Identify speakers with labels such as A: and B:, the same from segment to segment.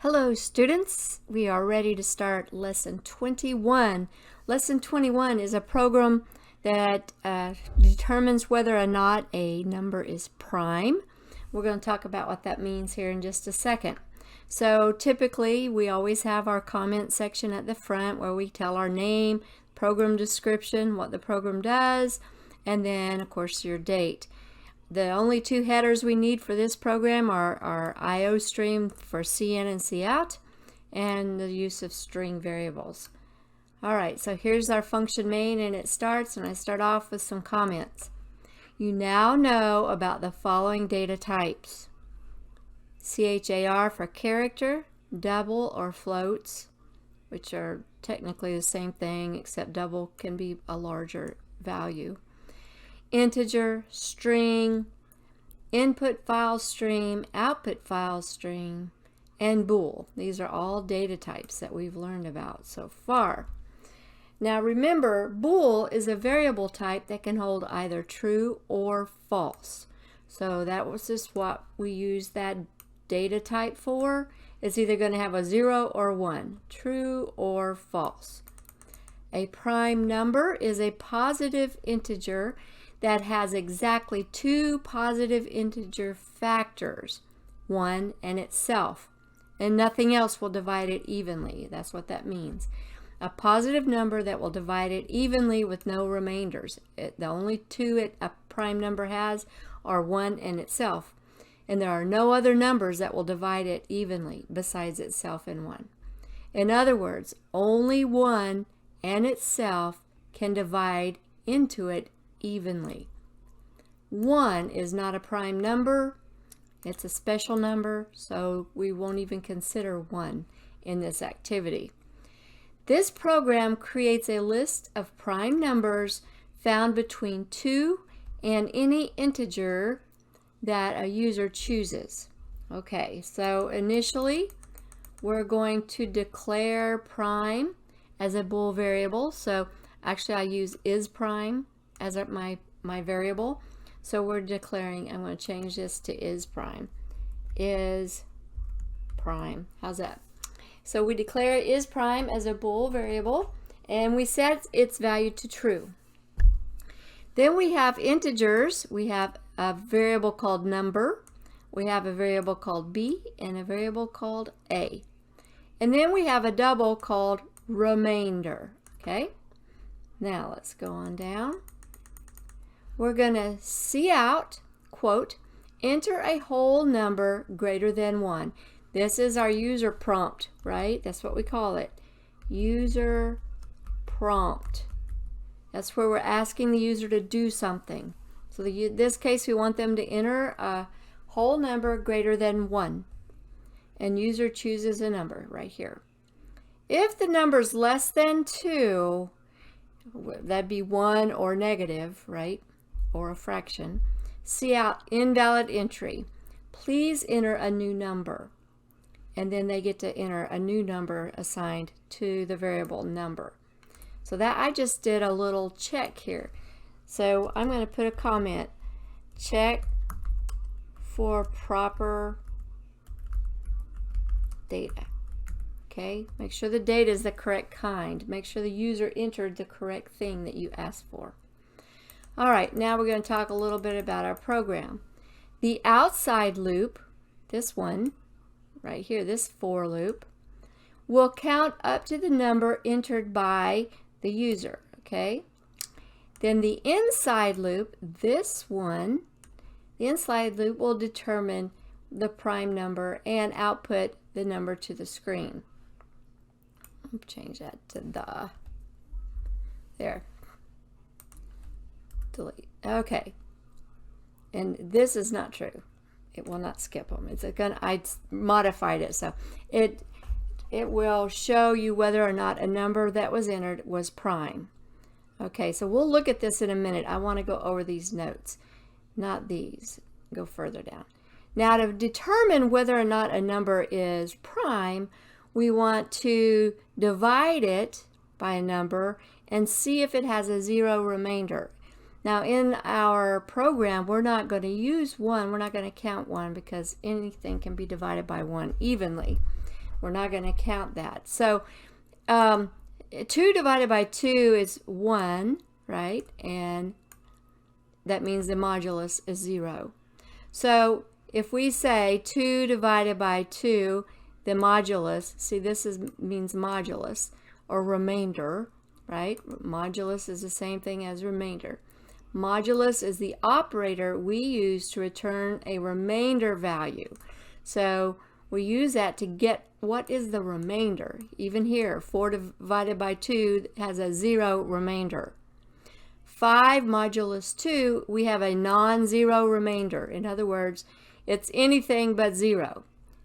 A: Hello students, we are ready to start lesson 21. Lesson 21 is a program that determines whether or not a number is prime. We're going to talk about what that means here in just a second. So typically we always have our comment section at the front where we tell our name, program description, what the program does, and then of course your date. The only two headers we need for this program are our IO stream for CIN and COUT and the use of string variables. Alright, so here's our function main, and it starts, and I start off with some comments. You now know about the following data types: CHAR for character, double or floats, which are technically the same thing except double can be a larger value. Integer, string, input file stream, output file stream, and bool. These are all data types that we've learned about so far. Now remember, bool is a variable type that can hold either true or false. So that was just what we use that data type for. It's either going to have a 0 or 1, true or false. A prime number is a positive integer that has exactly two positive integer factors, 1 and itself, and nothing else will divide it evenly. That's what that means. A positive number that will divide it evenly with no remainders. The only two a prime number has are 1 and itself, and there are no other numbers that will divide it evenly besides itself and 1. In other words, only 1 and itself can divide into it evenly. 1 is not a prime number. It's a special number, so we won't even consider 1 in this activity. This program creates a list of prime numbers found between 2 and any integer that a user chooses. Okay, so initially we're going to declare prime as a bool variable. So actually I use isPrime as my variable. So we're declaring, I'm going to change this to isPrime. IsPrime. How's that? So we declare isPrime as a bool variable, and we set its value to true. Then we have integers. We have a variable called number. We have a variable called b and a variable called a. And then we have a double called remainder. Okay? Now let's go on down. We're going to cout, quote, enter a whole number greater than 1. This is our user prompt, right? That's what we call it. User prompt. That's where we're asking the user to do something. So in this case, we want them to enter a whole number greater than 1. And user chooses a number right here. If the number is less than 2, that'd be 1 or negative, right? Or a fraction. Cout invalid entry. Please enter a new number. And then they get to enter a new number assigned to the variable number. So that I just did a little check here. So I'm going to put a comment. Check for proper data. Okay, make sure the data is the correct kind. Make sure the user entered the correct thing that you asked for. All right, now we're going to talk a little bit about our program. The outside loop, this one right here, this for loop, will count up to the number entered by the user. Okay, then the inside loop, this one, the inside loop will determine the prime number and output the number to the screen. I'll change that to the. There. Delete. Okay. And this is not true. It will not skip them. I modified it, so it will show you whether or not a number that was entered was prime. Okay, so we'll look at this in a minute. I want to go over these notes, not these. Go further down. Now, to determine whether or not a number is prime, we want to divide it by a number and see if it has a 0 remainder. Now in our program, we're not going to use 1. We're not going to count 1 because anything can be divided by 1 evenly. We're not going to count that. So 2 divided by 2 is 1, right? And that means the modulus is 0. So if we say 2 divided by 2, the modulus, see this means modulus or remainder, right? Modulus is the same thing as remainder. Modulus is the operator we use to return a remainder value. So we use that to get what is the remainder. Even here, 4 divided by 2 has a 0 remainder. 5 modulus 2, we have a non-zero remainder. In other words, it's anything but 0.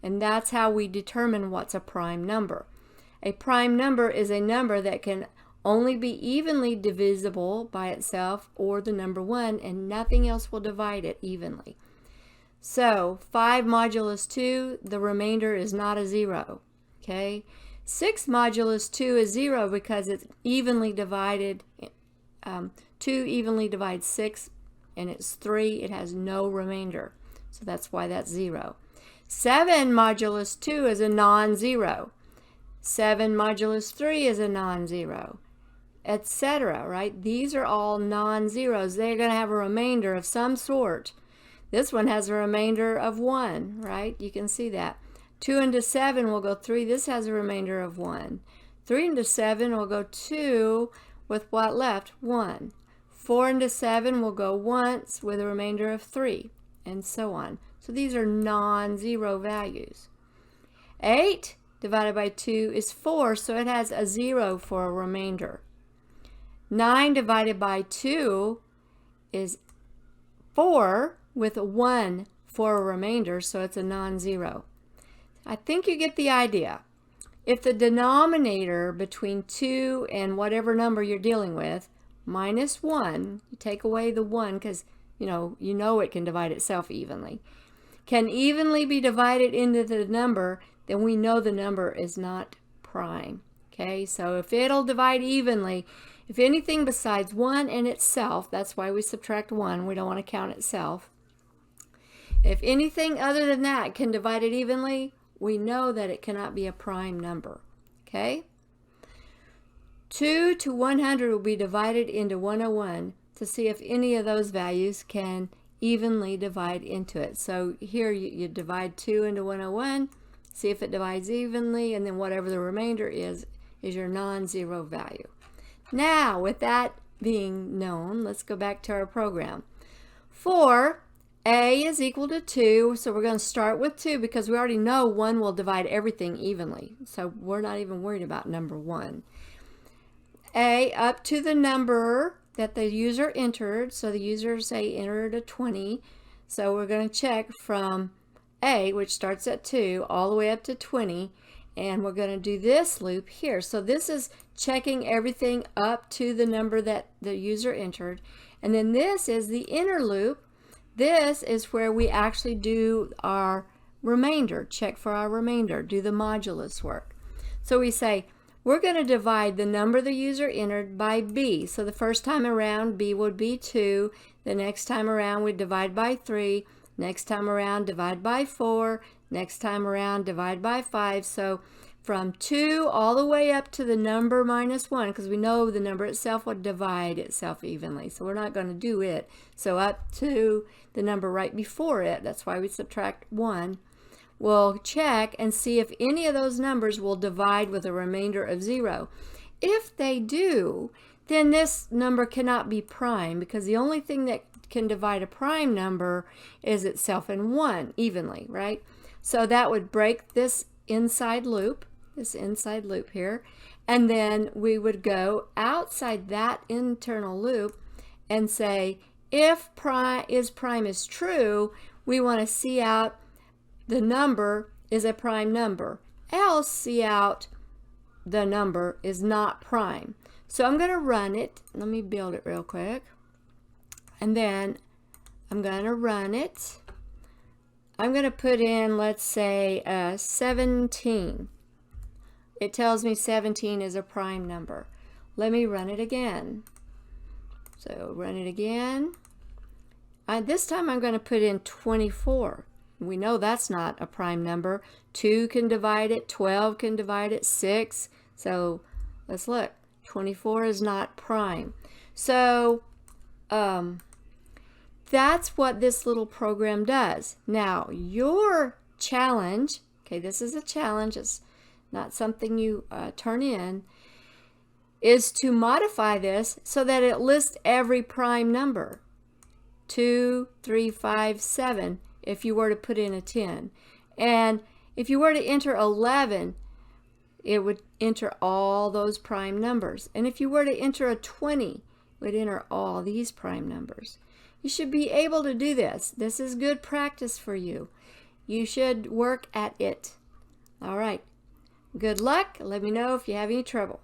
A: And that's how we determine what's a prime number. A prime number is a number that can only be evenly divisible by itself or the number 1, and nothing else will divide it evenly. So 5 modulus 2, the remainder is not a 0. Okay? 6 modulus 2 is 0 because it's evenly divided. 2 evenly divides 6, and it's 3. It has no remainder. So that's why that's 0. 7 modulus 2 is a non-zero. 7 modulus 3 is a non-zero, etc. Right? These are all non-zeros. They're going to have a remainder of some sort. This one has a remainder of 1, right? You can see that. 2 into 7 will go 3. This has a remainder of 1. 3 into 7 will go 2 with what left? 1. 4 into 7 will go once with a remainder of 3, and so on. So these are non-zero values. 8 divided by 2 is 4, so it has a 0 for a remainder. 9 divided by 2 is 4 with a 1 for a remainder, so it's a non-zero. I think you get the idea. If the denominator between 2 and whatever number you're dealing with, minus 1, you take away the 1 because you know it can divide itself evenly, can evenly be divided into the number, then we know the number is not prime. Okay, so if it'll divide evenly, if anything besides 1 and itself, that's why we subtract 1, we don't want to count itself. If anything other than that can divide it evenly, we know that it cannot be a prime number. Okay? 2 to 100 will be divided into 101 to see if any of those values can evenly divide into it. So here you divide 2 into 101, see if it divides evenly, and then whatever the remainder is your non-zero value. Now, with that being known, let's go back to our program. For A is equal to 2, so we're going to start with 2 because we already know 1 will divide everything evenly. So we're not even worried about number 1. A up to the number that the user entered. So the user, say, entered a 20. So we're going to check from A, which starts at 2, all the way up to 20. And we're going to do this loop here. So this is checking everything up to the number that the user entered. And then this is the inner loop. This is where we actually do our remainder, check for our remainder, do the modulus work. So we say, we're going to divide the number the user entered by B. So the first time around, B would be 2. The next time around, we divide by 3. Next time around, divide by 4. Next time around, divide by 5. So from 2 all the way up to the number minus 1, because we know the number itself would divide itself evenly. So we're not going to do it. So up to the number right before it, that's why we subtract 1. We'll check and see if any of those numbers will divide with a remainder of 0. If they do, then this number cannot be prime, because the only thing that can divide a prime number is itself in 1 evenly, right? So that would break this inside loop here, and then we would go outside that internal loop and say, if prime is true, we want to see out the number is a prime number, else see out the number is not prime. So I'm going to run it. Let me build it real quick. And then I'm going to run it. I'm going to put in, let's say, 17. It tells me 17 is a prime number. Let me run it again. So run it again. This time I'm going to put in 24. We know that's not a prime number. 2 can divide it, 12 can divide it, 6. So let's look. 24 is not prime. So that's what this little program does. Now, your challenge, okay, this is a challenge, it's not something you turn in, is to modify this so that it lists every prime number. 2, 3, 5, 7 if you were to put in a 10. And if you were to enter 11, it would enter all those prime numbers. And if you were to enter a 20, it would enter all these prime numbers. You should be able to do this. This is good practice for you. You should work at it. All right. Good luck. Let me know if you have any trouble.